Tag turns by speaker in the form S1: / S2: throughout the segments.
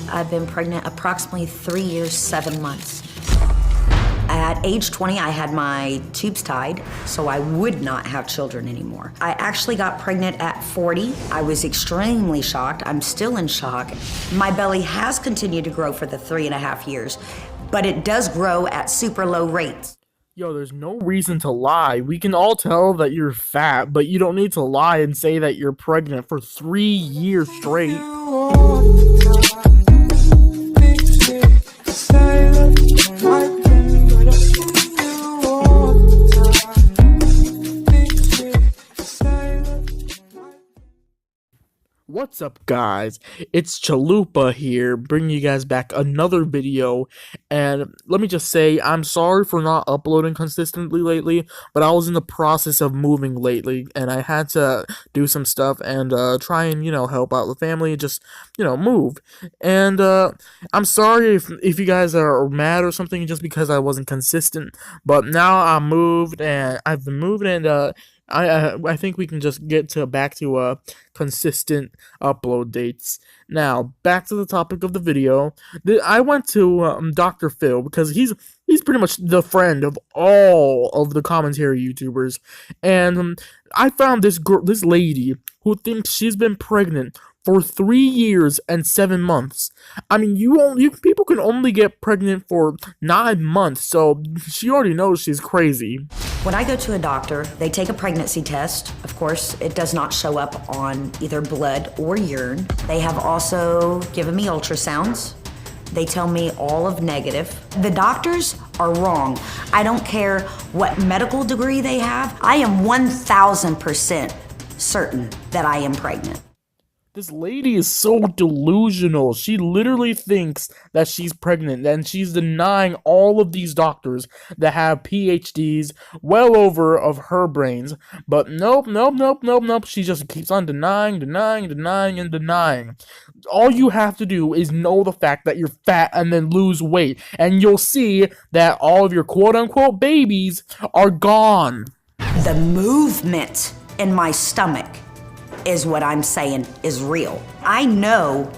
S1: I've been pregnant approximately 3 years, 7 months. At age 20, I had my tubes tied, so I would not have children anymore. I actually got pregnant at 40. I was extremely shocked. I'm still in shock. My belly has continued to grow for the 3.5 years, but it does grow at super low rates.
S2: Yo, there's no reason to lie. We can all tell that you're fat, but you don't need to lie and say that you're pregnant for 3 years straight. What's up, guys? It's Chalupa here, bringing you guys back another video, and let me just say, I'm sorry for not uploading consistently lately, but I was in the process of moving lately, and I had to do some stuff and try and, help out the family and just, move. And I'm sorry if you guys are mad or something just because I wasn't consistent, but now I'm moved, and I've been moving, and I think we can just get back to consistent upload dates. Now, back to the topic of the video. I went to Dr. Phil because he's pretty much the friend of all of the commentary YouTubers, and I found this lady who thinks she's been pregnant for 3 years and 7 months. I mean, people can only get pregnant for 9 months, so she already knows she's crazy.
S1: When I go to a doctor, they take a pregnancy test. Of course, it does not show up on either blood or urine. They have also given me ultrasounds. They tell me all of negative. The doctors are wrong. I don't care what medical degree they have. I am 1,000% certain that I am pregnant.
S2: This lady is so delusional. She literally thinks that she's pregnant, and she's denying all of these doctors that have PhDs well over of her brains. But nope. She just keeps on denying. All you have to do is know the fact that you're fat and then lose weight, and you'll see that all of your quote-unquote babies are gone.
S1: The movement in my stomach is what I'm saying is real. I know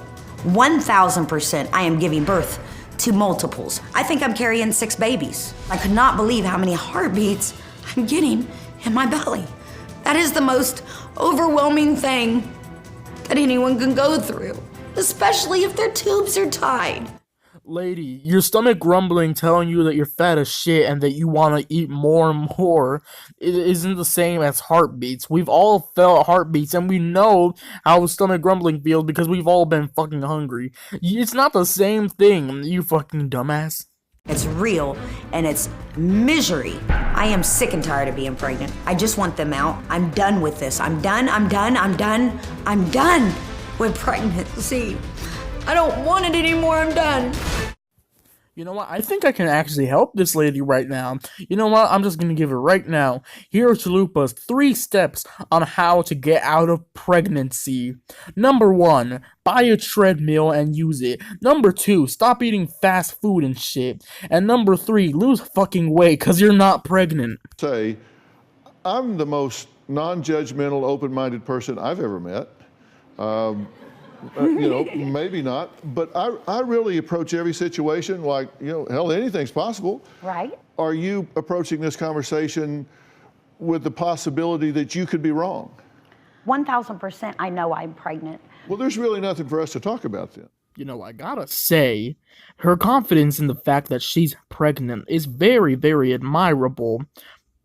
S1: 1,000% I am giving birth to multiples. I think I'm carrying 6 babies. I could not believe how many heartbeats I'm getting in my belly. That is the most overwhelming thing that anyone can go through, especially if their tubes are tied.
S2: Lady, your stomach grumbling telling you that you're fat as shit and that you want to eat more and more, it isn't the same as heartbeats. We've all felt heartbeats, and we know how stomach grumbling feels because we've all been fucking hungry. It's not the same thing, you fucking dumbass.
S1: It's real, and it's misery. I am sick and tired of being pregnant. I just want them out. I'm done with this. I'm done with pregnancy. I don't want it anymore, I'm done.
S2: You know what, I think I can actually help this lady right now. You know what, I'm just gonna give it right now. Here are Chalupa's 3 steps on how to get out of pregnancy. Number 1, buy a treadmill and use it. Number 2, stop eating fast food and shit. And number 3, lose fucking weight, cause you're not pregnant.
S3: Say, I'm the most non-judgmental, open-minded person I've ever met. Maybe not, but I really approach every situation like, hell, anything's possible.
S1: Right.
S3: Are you approaching this conversation with the possibility that you could be wrong?
S1: 1,000% I know I'm pregnant.
S3: Well, there's really nothing for us to talk about then.
S2: I gotta say, her confidence in the fact that she's pregnant is very, very admirable.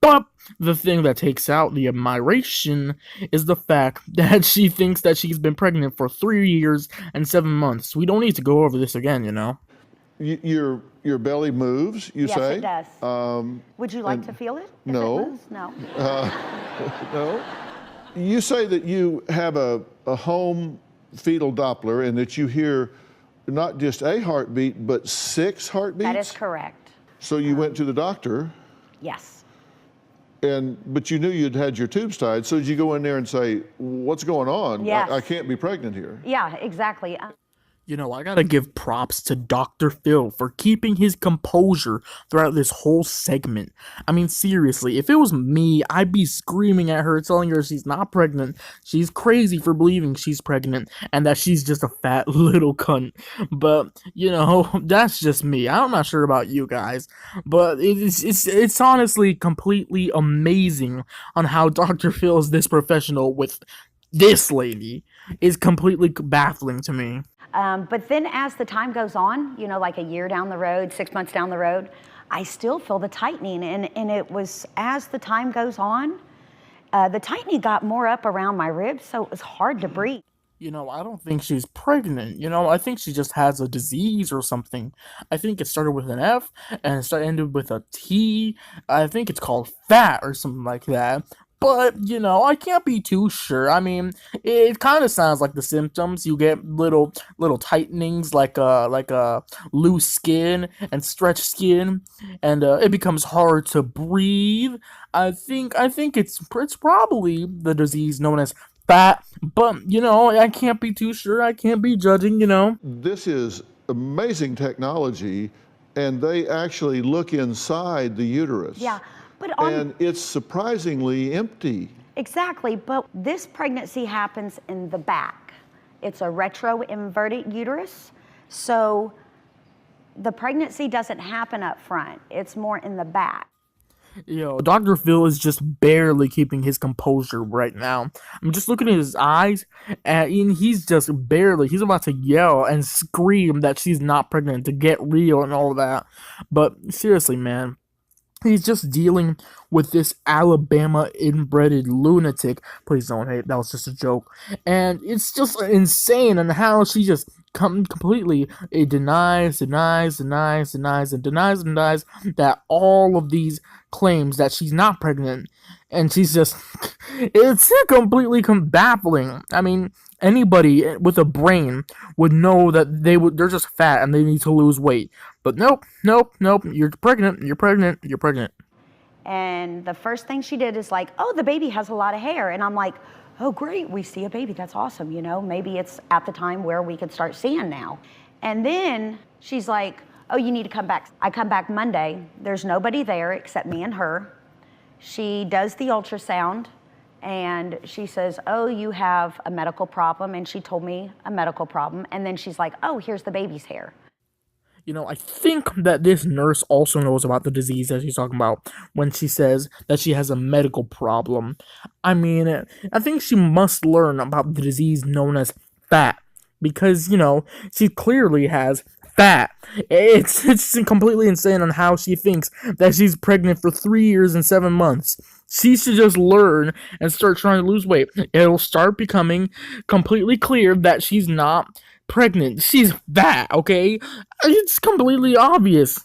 S2: But the thing that takes out the admiration is the fact that she thinks that she's been pregnant for 3 years and 7 months. We don't need to go over this again,
S3: Your belly moves, you say?
S1: Yes, it does. Would you like to feel it?
S3: No.
S1: It moves? No.
S3: No. You say that you have a home fetal Doppler and that you hear not just a heartbeat, but 6 heartbeats?
S1: That is correct.
S3: So you went to the doctor?
S1: Yes.
S3: But you knew you'd had your tubes tied, so did you go in there and say, what's going on?
S1: Yes.
S3: I can't be pregnant here.
S1: Yeah, exactly.
S2: You know, I gotta give props to Dr. Phil for keeping his composure throughout this whole segment. I mean, seriously, if it was me, I'd be screaming at her, telling her she's not pregnant, she's crazy for believing she's pregnant, and that she's just a fat little cunt. But, you know, that's just me. I'm not sure about you guys, but it's honestly completely amazing on how Dr. Phil is this professional with this lady is completely baffling to me.
S1: But then as the time goes on, you know, like a year down the road, 6 months down the road, I still feel the tightening. And it was as the time goes on, the tightening got more up around my ribs, so it was hard to breathe.
S2: You know, I don't think she's pregnant. You know, I think she just has a disease or something. I think it started with an F and ended with a T. I think it's called fat or something like that. But, you know, I can't be too sure. I mean, it kind of sounds like the symptoms. You get little tightenings, like a loose skin and stretched skin, and it becomes hard to breathe. I think it's probably the disease known as fat. But, you know, I can't be too sure. I can't be judging, you know.
S3: This is amazing technology, and they actually look inside the uterus.
S1: Yeah.
S3: And it's surprisingly empty.
S1: Exactly, but this pregnancy happens in the back. It's a retroinverted uterus, so the pregnancy doesn't happen up front. It's more in the back.
S2: Yo, Dr. Phil is just barely keeping his composure right now. I'm just looking at his eyes, and he's just barely, he's about to yell and scream that she's not pregnant, to get real and all that. But seriously, man, he's just dealing with this Alabama inbred lunatic. Please don't hate, that was just a joke. And it's just insane on how she just completely denies that all of these claims that she's not pregnant. And she's just, it's completely baffling. I mean, anybody with a brain would know that they're just fat and they need to lose weight. But nope, you're pregnant.
S1: And the first thing she did is like, oh, the baby has a lot of hair. And I'm like, oh, great, we see a baby, that's awesome, you know, maybe it's at the time where we could start seeing now. And then she's like, oh, you need to come back. I come back Monday, there's nobody there except me and her. She does the ultrasound, and she says, oh, you have a medical problem, and she told me a medical problem, and then she's like, oh, here's the baby's hair.
S2: You know, I think that this nurse also knows about the disease that she's talking about when she says that she has a medical problem. I mean, I think she must learn about the disease known as fat, because, you know, she clearly has fat. It's completely insane on how she thinks that she's pregnant for 3 years and 7 months. She should just learn and start trying to lose weight. It'll start becoming completely clear that she's not pregnant. She's fat, okay? It's completely obvious.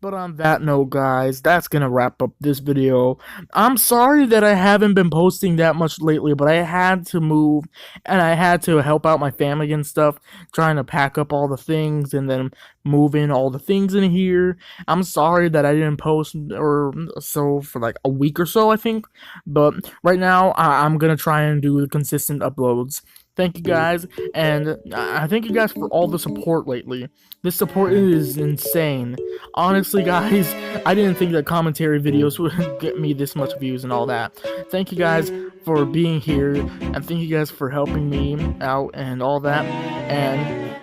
S2: But on that note, guys, that's gonna wrap up this video. I'm sorry that I haven't been posting that much lately, but I had to move, and I had to help out my family and stuff, trying to pack up all the things, and then move in all the things in here. I'm sorry that I didn't post or so for like a week or so, I think. But right now, I'm gonna try and do the consistent uploads. Thank you guys, and I thank you guys for all the support lately. This support is insane. Honestly, guys, I didn't think that commentary videos would get me this much views and all that. Thank you guys for being here, and thank you guys for helping me out and all that. And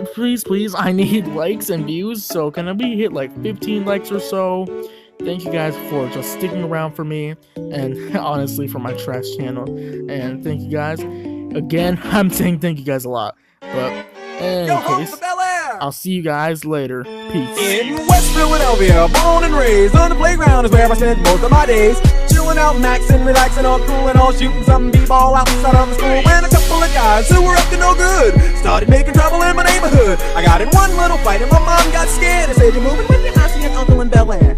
S2: please, I need likes and views, so can we hit like 15 likes or so? Thank you guys for just sticking around for me, and honestly for my trash channel. And thank you guys. Again, I'm saying thank you guys a lot. But in any case, I'll see you guys later. Peace.
S4: In West Philadelphia, born and raised, on the playground is where I spent most of my days. Chilling out, maxing, relaxing, all cool and all, shooting some b-ball outside of the school. When a couple of guys who were up to no good started making trouble in my neighborhood. I got in one little fight and my mom got scared and said, you're moving with me, I see an uncle in Bel Air.